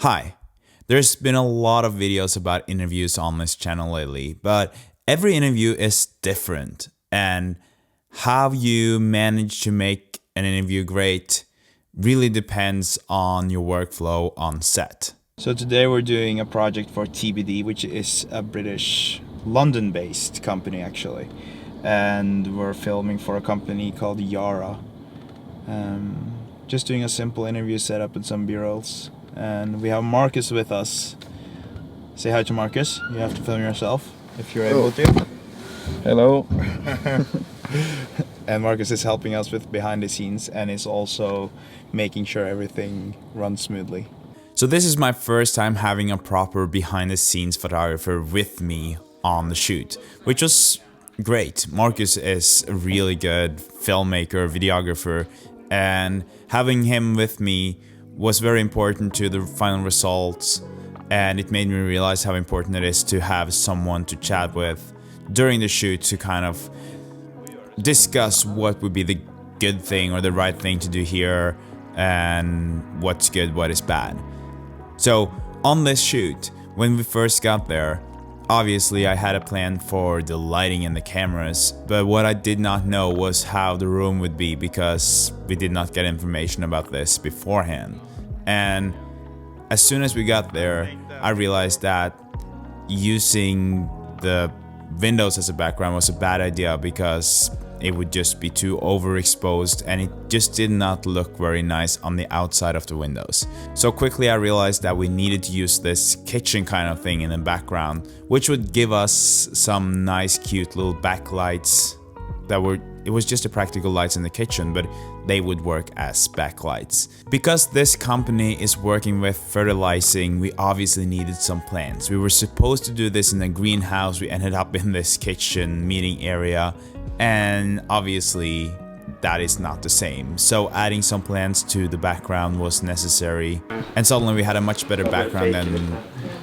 Hi, there's been a lot of videos about interviews on this channel lately, but every interview is different, and how you manage to make an interview great really depends on your workflow on set. So today we're doing a project for TBD, which is a British London-based company actually, and we're filming for a company called Yara. Just doing a simple interview setup and some B-rolls. And we have Marcus with us. Say hi to Marcus. You have to film yourself if you're able to. Hello. And Marcus is helping us with behind the scenes and is also making sure everything runs smoothly. So this is my first time having a proper behind the scenes photographer with me on the shoot, which was great. Marcus is a really good filmmaker, videographer, and having him with me was very important to the final results, and it made me realize how important it is to have someone to chat with during the shoot to kind of discuss what would be the good thing or the right thing to do here and what's good, what is bad. So on this shoot, when we first got there, obviously I had a plan for the lighting and the cameras, but what I did not know was how the room would be because we did not get information about this beforehand. And as soon as we got there, I realized that using the windows as a background was a bad idea because it would just be too overexposed and it just did not look very nice on the outside of the windows. So quickly I realized that we needed to use this kitchen kind of thing in the background, which would give us some nice cute little backlights it was just the practical lights in the kitchen, but they would work as backlights. Because this company is working with fertilizing, we obviously needed some plants. We were supposed to do this in a greenhouse, we ended up in this kitchen meeting area, and obviously that is not the same. So adding some plants to the background was necessary, and suddenly we had a much better background than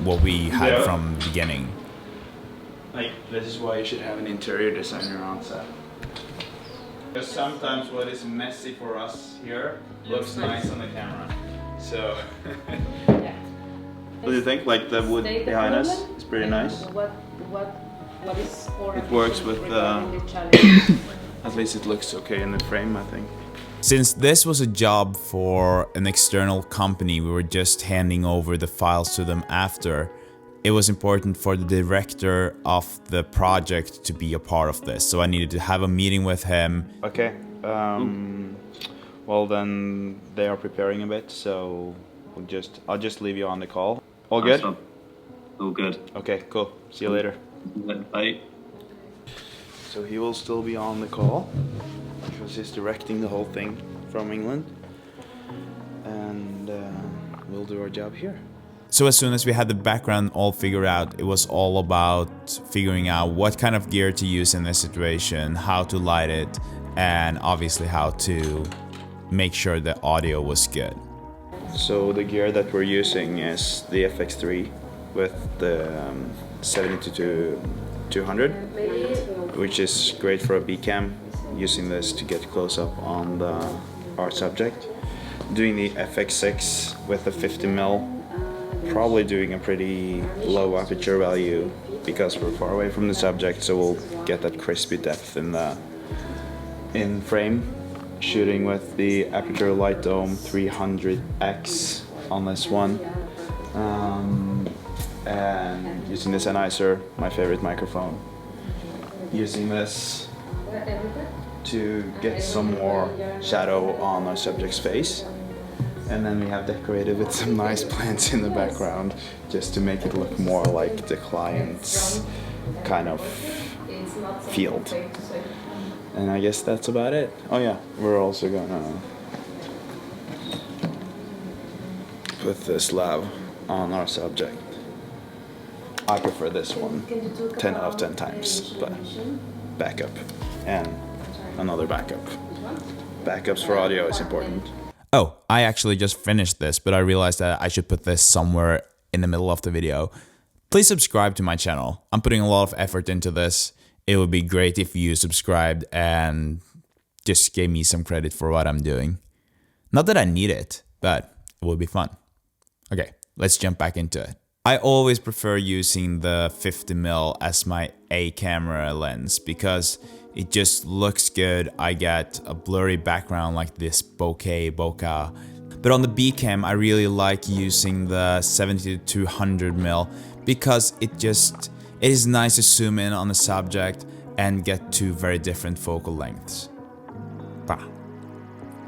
what we had from the beginning. Like, this is why you should have an interior designer on set. Because sometimes what is messy for us here looks nice on the camera. So, Yeah. what do you think? Like the wood behind us is pretty nice. What is It works with at least it looks okay in the frame, I think. Since this was a job for an external company, we were just handing over the files to them after. It was important for the director of the project to be a part of this, so I needed to have a meeting with him. Okay, well then they are preparing a bit, so I'll just leave you on the call. All good? Awesome. All good. Okay, cool. See you later. Bye. So he will still be on the call because he's directing the whole thing from England, and we'll do our job here. So as soon as we had the background all figured out, it was all about figuring out what kind of gear to use in this situation, how to light it, and obviously how to make sure the audio was good. So the gear that we're using is the FX3 with the 70-200, which is great for a B-cam, using this to get close up on our subject. Doing the FX6 with the 50mm, probably doing a pretty low aperture value because we're far away from the subject, so we'll get that crispy depth in frame. Shooting with the Aputure Light Dome 300X on this one, and using the Sennheiser, my favorite microphone. Using this to get some more shadow on our subject's face. And then we have decorated with some nice plants in the background just to make it look more like the client's kind of field. And I guess that's about it. Oh yeah, we're also gonna put this lab on our subject. I prefer this one 10 out of 10 times, but backup and another backup. Backups for audio is important. Oh, I actually just finished this, but I realized that I should put this somewhere in the middle of the video. Please subscribe to my channel. I'm putting a lot of effort into this. It would be great if you subscribed and just gave me some credit for what I'm doing. Not that I need it, but it would be fun. Okay, let's jump back into it. I always prefer using the 50mm as my A camera lens because it just looks good. I get a blurry background like this bokeh. But on the B cam, I really like using the 70-200mm because it is nice to zoom in on the subject and get two very different focal lengths.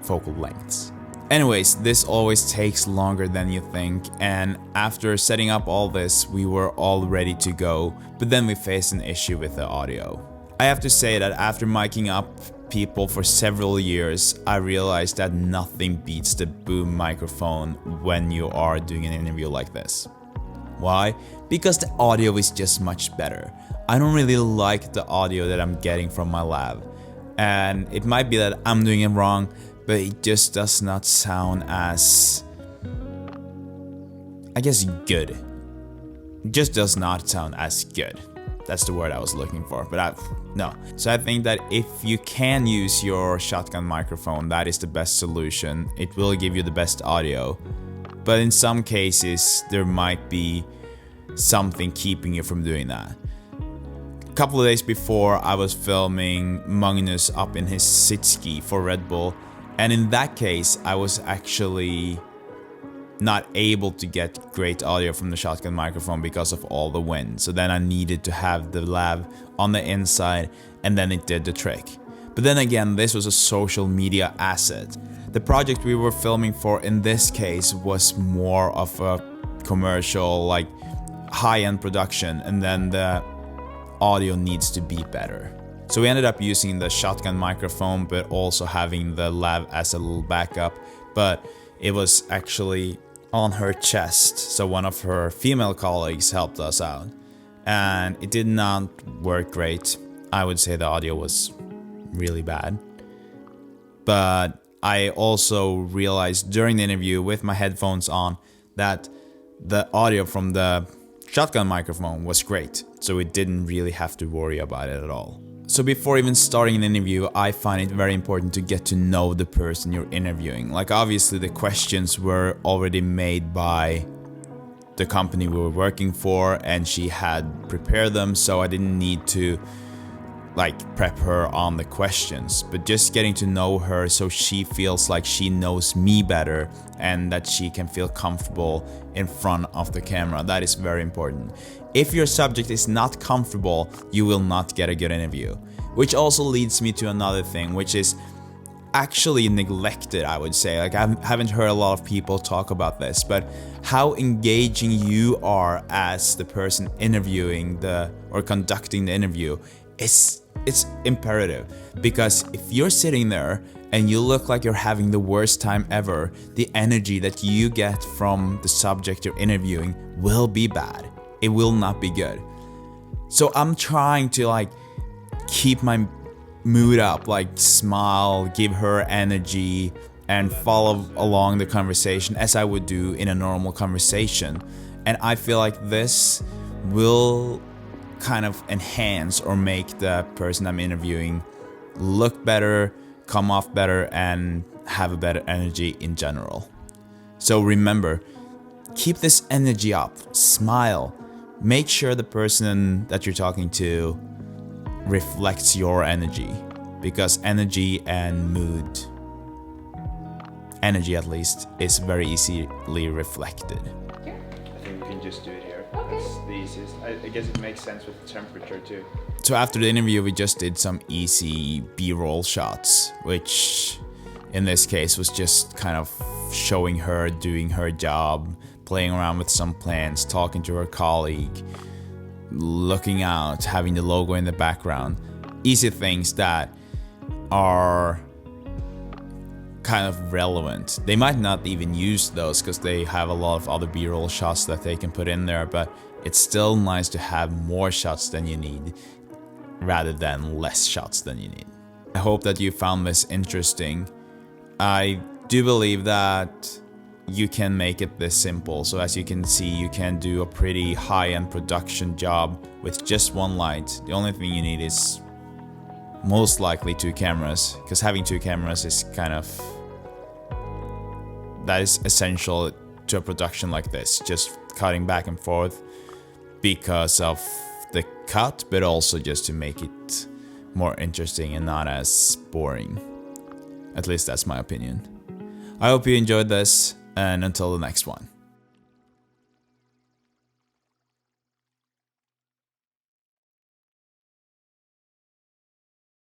Focal lengths. Anyways, this always takes longer than you think, and after setting up all this, we were all ready to go, but then we faced an issue with the audio. I have to say that after miking up people for several years, I realized that nothing beats the boom microphone when you are doing an interview like this. Why? Because the audio is just much better. I don't really like the audio that I'm getting from my lab, and it might be that I'm doing it wrong, but it just does not sound as, I guess, good. It just does not sound as good. That's the word I was looking for, but no. So I think that if you can use your shotgun microphone, that is the best solution. It will give you the best audio. But in some cases, there might be something keeping you from doing that. A couple of days before, I was filming Magnus up in his sit-ski for Red Bull. And in that case, I was actually not able to get great audio from the shotgun microphone because of all the wind. So then I needed to have the lav on the inside, and then it did the trick. But then again, this was a social media asset. The project we were filming for in this case was more of a commercial, like high-end production, and then the audio needs to be better. So we ended up using the shotgun microphone, but also having the lav as a little backup. But it was actually on her chest, so one of her female colleagues helped us out. And it did not work great. I would say the audio was really bad. But I also realized during the interview with my headphones on that the audio from the shotgun microphone was great. So we didn't really have to worry about it at all. So before even starting an interview, I find it very important to get to know the person you're interviewing. Like obviously the questions were already made by the company we were working for, and she had prepared them, so I didn't need to prep her on the questions, but just getting to know her so she feels like she knows me better and that she can feel comfortable in front of the camera. That is very important. If your subject is not comfortable, you will not get a good interview. Which also leads me to another thing, which is actually neglected, I would say. Like, I haven't heard a lot of people talk about this, but how engaging you are as the person interviewing or conducting the interview it's imperative. Because if you're sitting there and you look like you're having the worst time ever, the energy that you get from the subject you're interviewing will be bad. It will not be good. So I'm trying to keep my mood up, smile, give her energy, and follow along the conversation as I would do in a normal conversation. And I feel like this will kind of enhance or make the person I'm interviewing look better, come off better, and have a better energy in general. So remember, keep this energy up, smile, make sure the person that you're talking to reflects your energy, because energy and mood, energy at least, is very easily reflected. I think we can just do it here. That's the easiest. I guess it makes sense with the temperature too. So after the interview, we just did some easy B-roll shots, which in this case was just kind of showing her doing her job, playing around with some plants, talking to her colleague, looking out, having the logo in the background. Easy things that are kind of relevant. They might not even use those because they have a lot of other B-roll shots that they can put in there, but it's still nice to have more shots than you need rather than less shots than you need. I hope that you found this interesting. I do believe that you can make it this simple. So as you can see, you can do a pretty high-end production job with just one light. The only thing you need is most likely 2 cameras, because having 2 cameras is that is essential to a production like this, just cutting back and forth because of the cut, but also just to make it more interesting and not as boring. At least that's my opinion. I hope you enjoyed this, and until the next one.